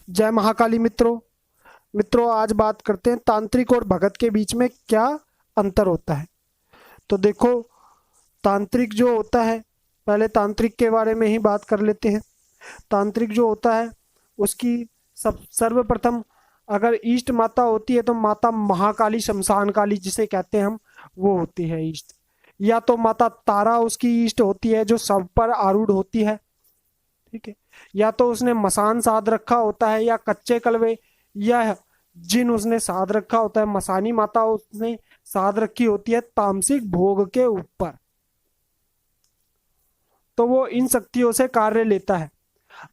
जय महाकाली मित्रों। आज बात करते हैं तांत्रिक और भगत के बीच में क्या अंतर होता है। तो देखो, तांत्रिक जो होता है, पहले तांत्रिक के बारे में ही बात कर लेते हैं। तांत्रिक जो होता है उसकी सर्वप्रथम अगर इष्ट माता होती है तो माता महाकाली, शमशान काली जिसे कहते हैं हम, वो होती है इष्ट। या तो माता तारा उसकी इष्ट होती है जो सब पर आरूढ़ होती है, ठीक है। या तो उसने मसान साध रखा होता है, या कच्चे कलवे या जिन उसने साध रखा होता है। मसानी माता उसने साध रखी होती है तामसिक भोग के ऊपर, तो वो इन शक्तियों से कार्य लेता है।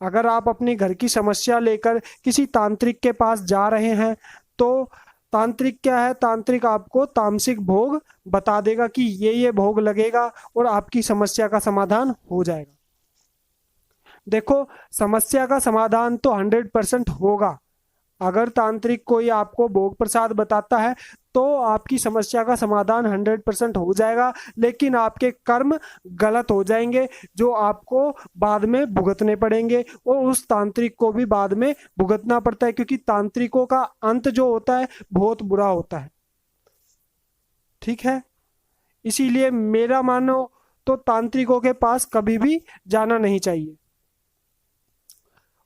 अगर आप अपनी घर की समस्या लेकर किसी तांत्रिक के पास जा रहे हैं तो तांत्रिक क्या है, तांत्रिक आपको तामसिक भोग बता देगा कि ये भोग लगेगा और आपकी समस्या का समाधान हो जाएगा। देखो, समस्या का समाधान तो 100% होगा। अगर तांत्रिक कोई आपको भोग प्रसाद बताता है तो आपकी समस्या का समाधान 100% हो जाएगा, लेकिन आपके कर्म गलत हो जाएंगे जो आपको बाद में भुगतने पड़ेंगे, और उस तांत्रिक को भी बाद में भुगतना पड़ता है, क्योंकि तांत्रिकों का अंत जो होता है बहुत बुरा होता है, ठीक है। इसीलिए मेरा मानो तो तांत्रिकों के पास कभी भी जाना नहीं चाहिए।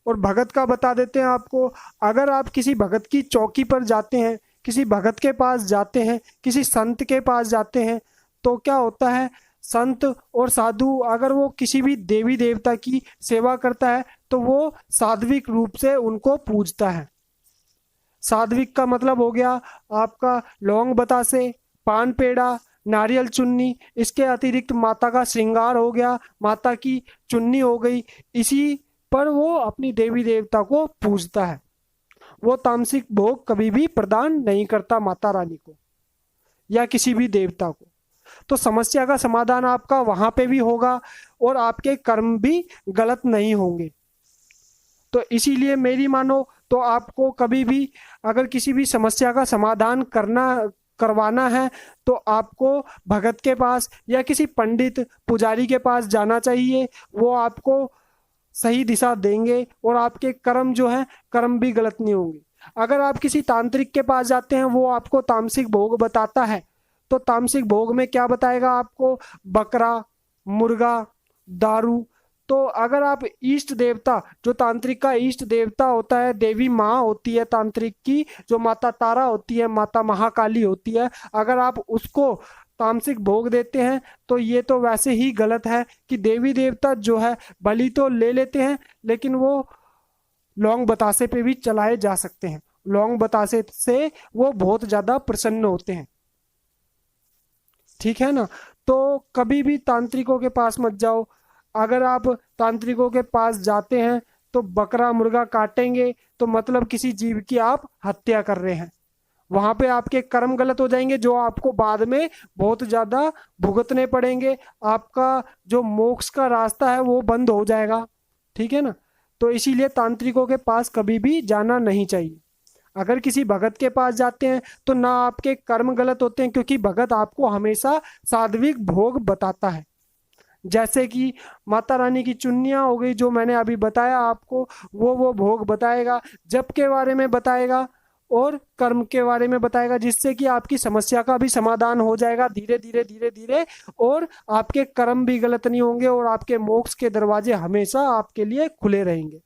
और भगत का बता देते हैं आपको। अगर आप किसी भगत की चौकी पर जाते हैं, किसी भगत के पास जाते हैं, किसी संत के पास जाते हैं, तो क्या होता है, संत और साधु अगर वो किसी भी देवी देवता की सेवा करता है तो वो सात्विक रूप से उनको पूजता है। सात्विक का मतलब हो गया आपका लौंग बतासे, पान पेड़ा, नारियल चुन्नी, इसके अतिरिक्त माता का श्रृंगार हो गया, माता की चुन्नी हो गई, इसी पर वो अपनी देवी देवता को पूजता है। वो तामसिक भोग कभी भी प्रदान नहीं करता माता रानी को या किसी भी देवता को। तो समस्या का समाधान आपका वहां पे भी होगा और आपके कर्म भी गलत नहीं होंगे। तो इसीलिए मेरी मानो तो आपको कभी भी अगर किसी भी समस्या का समाधान करवाना है तो आपको भगत के पास या किसी पंडित पुजारी के पास जाना चाहिए। वो आपको सही दिशा देंगे और आपके कर्म जो है, कर्म भी गलत नहीं होंगे। अगर आप किसी तांत्रिक के पास जाते हैं, वो आपको तामसिक भोग बताता है, तो तामसिक भोग में क्या बताएगा आपको, बकरा, मुर्गा, दारू। तो अगर आप इष्ट देवता, जो तांत्रिक का इष्ट देवता होता है, देवी माँ होती है तांत्रिक की, जो माता तारा होती है, माता महाकाली होती है, अगर आप उसको तामसिक भोग देते हैं तो ये तो वैसे ही गलत है कि देवी देवता जो है बलि तो ले लेते हैं, लेकिन वो लौंग बतासे पे भी चलाए जा सकते हैं। लौंग बतासे से वो बहुत ज्यादा प्रसन्न होते हैं, ठीक है ना। तो कभी भी तांत्रिकों के पास मत जाओ। अगर आप तांत्रिकों के पास जाते हैं तो बकरा मुर्गा काटेंगे तो मतलब किसी जीव की आप हत्या कर रहे हैं। वहां पे आपके कर्म गलत हो जाएंगे जो आपको बाद में बहुत ज्यादा भुगतने पड़ेंगे। आपका जो मोक्ष का रास्ता है वो बंद हो जाएगा, ठीक है ना। तो इसीलिए तांत्रिकों के पास कभी भी जाना नहीं चाहिए। अगर किसी भगत के पास जाते हैं तो ना आपके कर्म गलत होते हैं, क्योंकि भगत आपको हमेशा सात्विक भोग बताता है। जैसे कि माता रानी की चुन्नियां हो गई जो मैंने अभी बताया आपको, वो भोग बताएगा, जप के बारे में बताएगा और कर्म के बारे में बताएगा, जिससे कि आपकी समस्या का भी समाधान हो जाएगा धीरे धीरे धीरे धीरे, और आपके कर्म भी गलत नहीं होंगे और आपके मोक्ष के दरवाजे हमेशा आपके लिए खुले रहेंगे,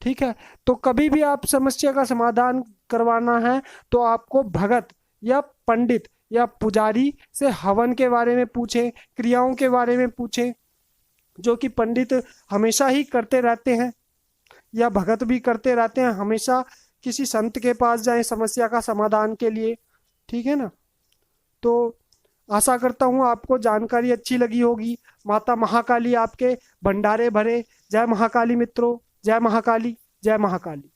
ठीक है। तो कभी भी आप समस्या का समाधान करवाना है तो आपको भगत या पंडित या पुजारी से हवन के बारे में पूछें, क्रियाओं के बारे में पूछें, जो कि पंडित हमेशा ही करते रहते हैं या भगत भी करते रहते हैं। हमेशा किसी संत के पास जाएं समस्या का समाधान के लिए, ठीक है ना। तो आशा करता हूँ आपको जानकारी अच्छी लगी होगी। माता महाकाली आपके भंडारे भरे। जय महाकाली मित्रों, जय महाकाली, जय महाकाली।